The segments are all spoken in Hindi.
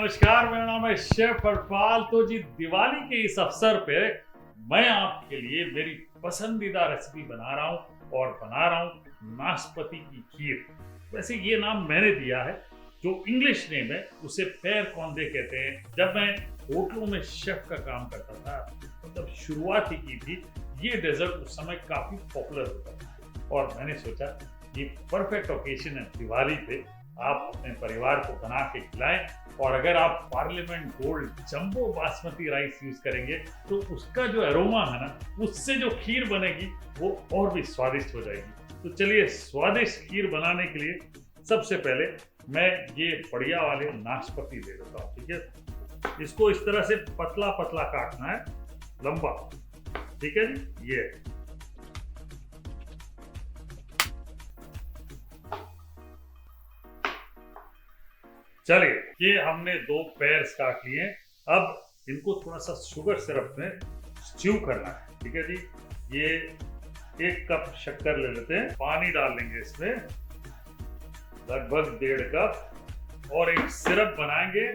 नमस्कार, मेरा नाम है शेफ हरपाल। तो जी दिवाली के इस अवसर पे मैं आपके लिए मेरी पसंदीदा रेसिपी बना रहा हूँ और बना रहा हूँ नाशपाती की खीर। वैसे ये नाम मैंने दिया है, जो इंग्लिश नेम है उसे पैर कौंदे कहते हैं। जब मैं होटलों में शेफ का काम करता था, मतलब शुरुआत ही की थी, ये डेजर्ट उस समय काफी पॉपुलर होता था और मैंने सोचा ये परफेक्ट ओकेजन है दिवाली पे आप अपने परिवार को बना के खिलाएं। और अगर आप parliament gold jumbo basmati rice use करेंगे तो उसका जो एरोमा है ना, उससे जो खीर बनेगी वो और भी स्वादिष्ट हो जाएगी। तो चलिए स्वादिष्ट खीर बनाने के लिए सबसे पहले मैं ये बढ़िया वाले नाशपाती ले लेता हूँ। ठीक है, इसको इस तरह से पतला पतला काटना है, लंबा। ठीक है जी, ये चलिए, ये हमने 2 पेयर्स काट लिए। अब इनको थोड़ा सा शुगर सिरप में स्ट्यू करना है। ठीक है जी, ये 1 कप शक्कर ले लेते हैं, पानी डाल लेंगे इसमें लगभग 1.5 कप और एक सिरप बनाएंगे।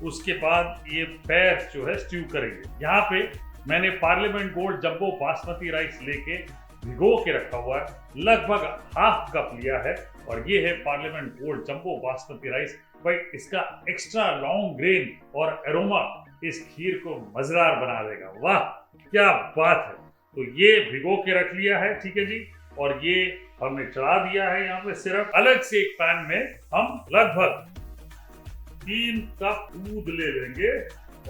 उसके बाद ये पेयर्स जो है स्ट्यू करेंगे। यहाँ पे मैंने parliament gold jumbo basmati rice लेके भिगो के रखा हुआ है, लगभग 1/2 कप लिया है और ये है parliament gold jumbo basmati rice. भाई इसका एक्स्ट्रा लॉन्ग ग्रेन और एरोमा इस खीर को मजेदार बना देगा। वाह क्या बात है। तो ये भिगो के रख लिया है। ठीक है जी, और ये हमने चढ़ा दिया है यहाँ पे सिरप। अलग से एक पैन में हम लगभग 3 कप दूध ले लेंगे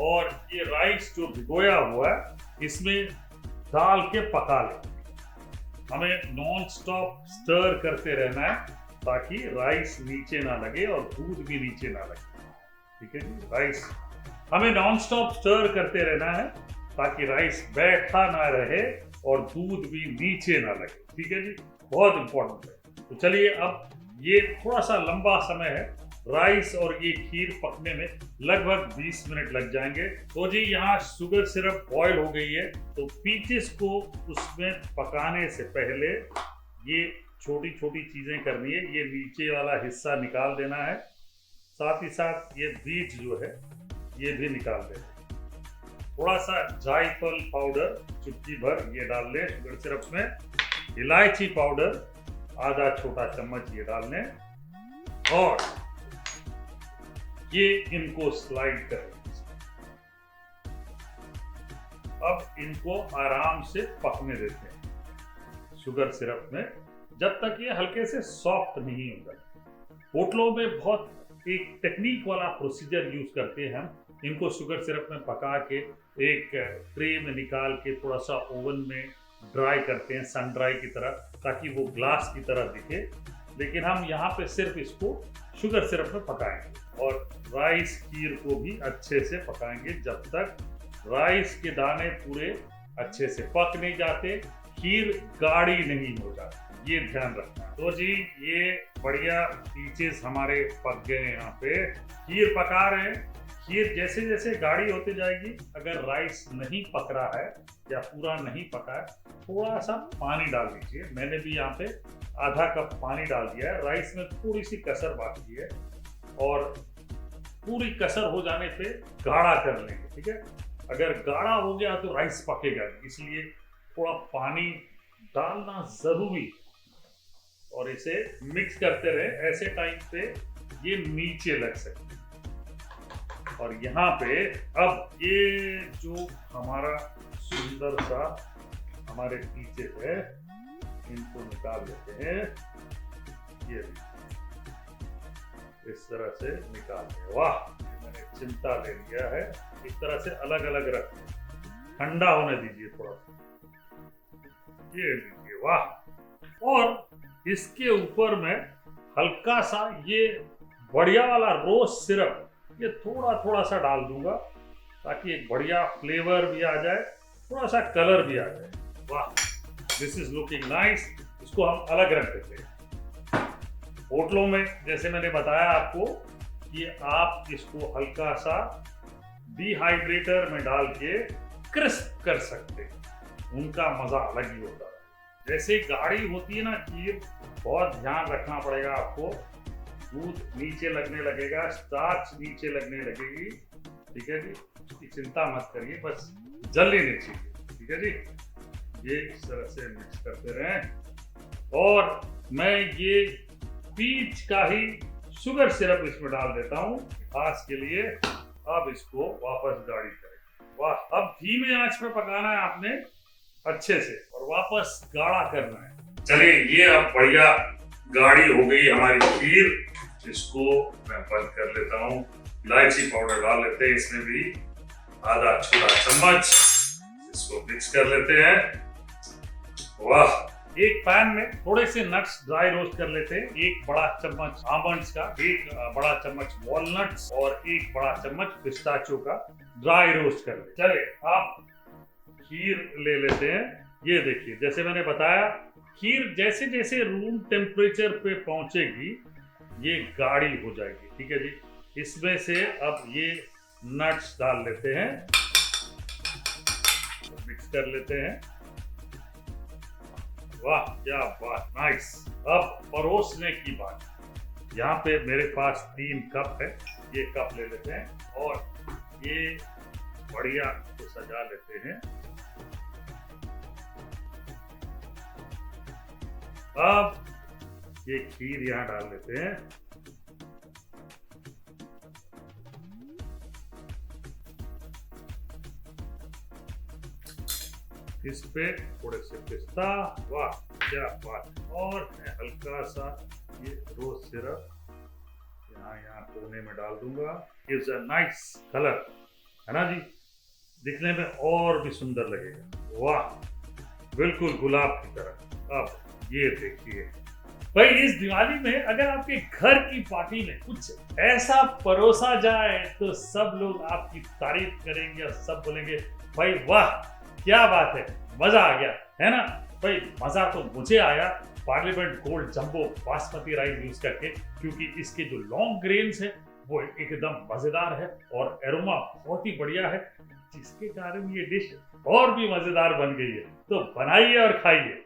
और ये राइस जो भिगोया हुआ है इसमें डाल के पका लेंगे। हमें नॉन स्टॉप स्टर करते रहना है ताकि राइस नीचे ना लगे और दूध भी नीचे ना लगे। ठीक है जी, राइस हमें नॉन स्टॉप स्टर करते रहना है ताकि राइस बैठा ना रहे और दूध भी नीचे ना लगे। ठीक है जी, बहुत इंपॉर्टेंट है। तो चलिए, अब ये थोड़ा सा लंबा समय है, राइस और ये खीर पकने में लगभग 20 मिनट लग जाएंगे। तो जी यहाँ शुगर सिरप बॉयल हो गई है, तो पीचेस को उसमें पकाने से पहले ये छोटी छोटी चीजें करनी है। ये नीचे वाला हिस्सा निकाल देना है, साथ ही साथ ये बीज जो है ये भी निकाल देना है। थोड़ा सा जायफल पाउडर चुटकी भर ये डाल लें शुगर सिरप में। इलायची पाउडर आधा छोटा चम्मच ये डाल लें और ये इनको स्लाइड करें। अब इनको आराम से पकने देते हैं शुगर सिरप में, जब तक ये हल्के से सॉफ्ट नहीं हो जाए। होटलों में बहुत एक टेक्निक वाला प्रोसीजर यूज करते हैं हम। इनको शुगर सिरप में पका के एक ट्रे में निकाल के थोड़ा सा ओवन में ड्राई करते हैं, सन ड्राई की तरह, ताकि वो ग्लास की तरह दिखे। लेकिन हम यहाँ पे सिर्फ इसको शुगर सिरप में पकाएंगे और राइस खीर को भी अच्छे से पकाएंगे जब तक राइस के दाने पूरे अच्छे से पक नहीं जाते, खीर गाढ़ी नहीं हो जाती। ये ध्यान रखना। तो जी ये बढ़िया पीचेस हमारे पक गए हैं। यहाँ पे खीर पका रहे हैं। खीर जैसे जैसे गाढ़ी होती जाएगी, अगर राइस नहीं पक रहा है या पूरा नहीं पका है, थोड़ा सा पानी डाल दीजिए। मैंने भी यहाँ पे आधा कप पानी डाल दिया है। राइस में थोड़ी सी कसर बाकी है और पूरी कसर हो जाने पे गाढ़ा कर लेंगे। ठीक है, अगर गाढ़ा हो गया तो राइस पकेगा, इसलिए थोड़ा पानी डालना जरूरी और इसे मिक्स करते रहे। ऐसे टाइम पे ये नीचे लग सकते हैं। और यहाँ पे अब ये जो हमारा सुंदर सा हमारे पीछे है, इनको निकाल लेते हैं। ये इस तरह से निकाल दें। वाह, मैंने चिमटा ले लिया है। इस तरह से अलग अलग रख, ठंडा होने दीजिए थोड़ा सा। ये लीजिए, वाह। और इसके ऊपर मैं हल्का सा ये बढ़िया वाला रोज सिरप ये थोड़ा थोड़ा सा डाल दूंगा ताकि एक बढ़िया फ्लेवर भी आ जाए, थोड़ा सा कलर भी आ जाए। वाह, दिस इज लुकिंग नाइस। इसको हम अलग रख देते हैं। होटलों में जैसे मैंने बताया आपको, ये आप इसको हल्का सा डिहाइड्रेटर में डाल के क्रिस्प कर सकते हैं, उनका मजा अलग ही होता है। जैसे गाढ़ी होती है ना खीर, बहुत ध्यान रखना पड़ेगा आपको दूध नीचे लगने लगेगा, स्टार्च नीचे लगने लगेगी। ठीक है जी, इसकी चिंता मत करिए, बस जलनी नहीं चाहिए। ठीक है जी, ये इस तरह से मिक्स करते रहें। और मैं ये पीच का ही शुगर सिरप इसमें डाल देता हूँ खास के लिए। अब इसको वापस गाढ़ी करें। वाह, अब धीमे आंच पे पकाना है आपने अच्छे से और वापस गाढ़ा करना है। चलिए, ये अब बढ़िया गाढ़ी हो गई हमारी खीर। इसको मैं बंद कर लेता हूँ। इलायची पाउडर डाल लेते हैं इसमें भी, आधा छोटा चम्मच। इसको मिक्स कर लेते हैं। वाह, एक पैन में थोड़े से नट्स ड्राई रोस्ट कर लेते हैं। एक बड़ा चम्मच आमंड्स का, एक बड़ा चम्मच वॉलनट्स और एक बड़ा चम्मच पिस्ताचियो का ड्राई रोस्ट कर लेते हैं। चलिए, आप खीर ले लेते हैं। ये देखिए, जैसे मैंने बताया, खीर जैसे जैसे रूम टेम्परेचर पे पहुंचेगी ये गाढ़ी हो जाएगी। ठीक है जी, इसमें से अब ये नट्स डाल लेते हैं, मिक्स कर लेते हैं। वाह, क्या बात, नाइस। अब परोसने की बात। यहाँ पे मेरे पास 3 कप है, ये कप ले लेते हैं और ये बढ़िया को सजा लेते हैं। अब ये खीर यहाँ डाल लेते हैं। इस पे थोड़े से पिस्ता, वाह क्या बात। और मैं हल्का सा ये रोज सिरप यहाँ कोने में डाल दूंगा। गिव्स अ नाइस कलर, है ना जी, दिखने में और भी सुंदर लगेगा। वाह, बिल्कुल गुलाब की तरह। अब ये देखिए भाई, इस दिवाली में अगर आपके घर की पार्टी में कुछ ऐसा परोसा जाए तो सब लोग आपकी तारीफ करेंगे और सब बोलेंगे भाई वाह क्या बात है, मजा आ गया, है ना भाई। मजा तो मुझे आया parliament gold jumbo basmati rice use करके, क्योंकि इसके जो लॉन्ग ग्रेन्स है वो एकदम मजेदार है और एरोमा बहुत ही बढ़िया है, जिसके कारण ये डिश और भी मजेदार बन गई है। तो बनाइए और खाइए।